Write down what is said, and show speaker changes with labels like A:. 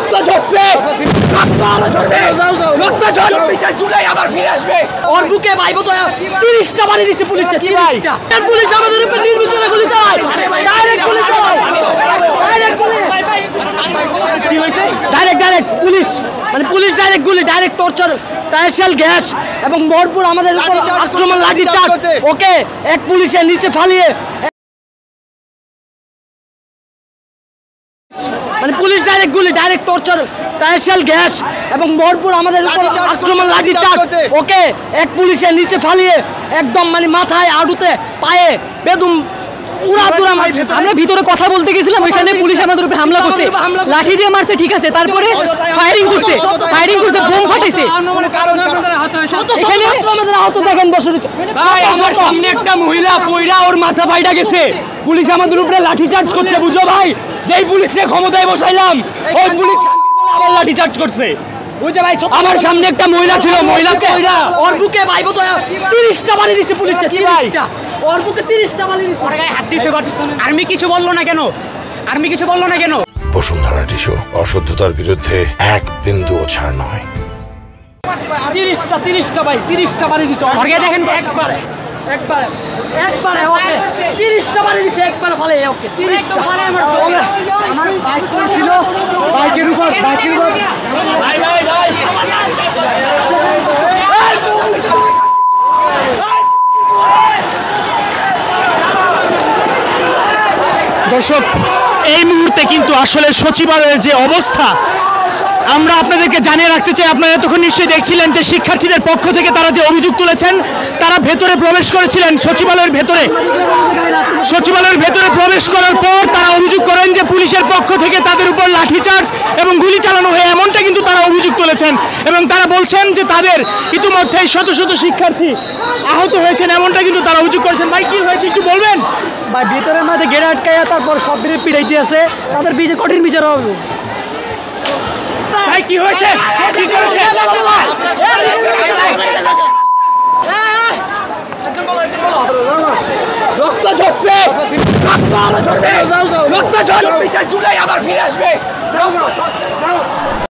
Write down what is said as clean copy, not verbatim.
A: রক্ত ঝরছে, রক্ত ঝরছে, জুলাই আবার ফিরে আসবে। ওর বুকে ভাইবো তো 30টা বাড়ি দিছে পুলিশকে। কি ভাই, পুলিশ আমাদের উপর নির্বিচারে গুলি চালায়, ডাইরেক্ট গুলি চালায়, ডাইরেক্ট গুলি, কি হইছে? ডাইরেক্ট পুলিশ, মানে পুলিশ ডাইরেক্ট গুলি, ডাইরেক্ট টর্চার, টায়ারশেল গ্যাস এবং ভরপুর আমাদের উপর আক্রমণ, লাঠি চার্জ। ওকে এক পুলিশের নিচে ফালিয়ে, মানে পুলিশ ডাইরেক্ট গুলি, ডাইরেক্ট টর্চার, টায়ারশেল গ্যাস এবং ভরপুর আমাদের উপর আক্রমণ, লাঠি চার্জ। ওকে এক পুলিশের নিচে ফালিয়ে একদম মানে মাথায়, আড়ুতে, পায়ে বেদম আমরা ভিতরে কথা বলতে গেছিলাম, ওইখানে পুলিশ আমাদের উপরে হামলা করছে, লাঠি দিয়ে মারছে, ঠিক আছে, তারপরে ফায়ারিং করছে, বোম ফাটাইছে। এখানে আমাদের আহত দেখেন বসে ভাই, আমার সামনে একটা মহিলা পয়রা ওর মাথা ফাইটা গেছে, পুলিশ আমাদের উপরে লাঠি চার্জ করছে। বুঝো ভাই, যেই পুলিশে ক্ষমতায় বসাইলাম ওই পুলিশ আবার লাঠি চার্জ করছে। আমার সামনে একটা মহিলা ছিল, মহিলাকে ওর বুকে ভাইবো তো 30টা বাড়ি দিছে পুলিশকে। কি ভাই, ওর বুকে 30টা বাড়ি দিছে, ওর গায়ে হাত দিছে। আর্মি কিছু বললো না কেন? আর্মি কিছু বললো না কেন?
B: বসুন্ধরা টিস্যু অশুদ্ধতার বিরুদ্ধে এক বিন্দুও ছাড় নয়।
A: 30টা ভাই, 30টা বাড়ি দিছে। ওর গায়ে দেখেন একবারে ওকে 30টা বাড়ি দিছে, একবারে ফলে ওকে 30টা। আমার বাইক ছিল, বাইকের উপর
C: দর্শক, এই মুহূর্তে কিন্তু আসলে সচিবালয়ের যে অবস্থা আমরা আপনাদেরকে জানিয়ে রাখতে চাই। আপনারা এতক্ষণ নিশ্চয়ই দেখছিলেন যে শিক্ষার্থীদের পক্ষ থেকে তারা যে অভিযোগ তুলেছেন, তারা ভেতরে প্রবেশ করেছিলেন, সচিবালয়ের ভেতরে প্রবেশ করার পর তারা অভিযোগ করেন যে পুলিশের পক্ষ থেকে তাদের উপর লাঠিচার্জ এবং গুলি চালানো হয়, এমনটা কিন্তু তারা অভিযোগ তুলেছেন। এবং তারা বলছেন যে তাদের ইতিমধ্যেই শত শত শিক্ষার্থী আহত হয়েছেন, এমনটা কিন্তু তারা অভিযোগ করেছেন। ভাই কি হয়েছে একটু বলবেন?
A: ভাই ভিতরের মধ্যে গেট আটকাইয়া তারপর সব বেড়ে পিড়াইতে আছে, তাদের কঠিন বিচার হবে।
C: ভাই কি হয়েছে? কি করেছে?
A: রক্ত ঝরছে, রক্ত ঝরছে, জুলাই আবার ফিরে আসবে।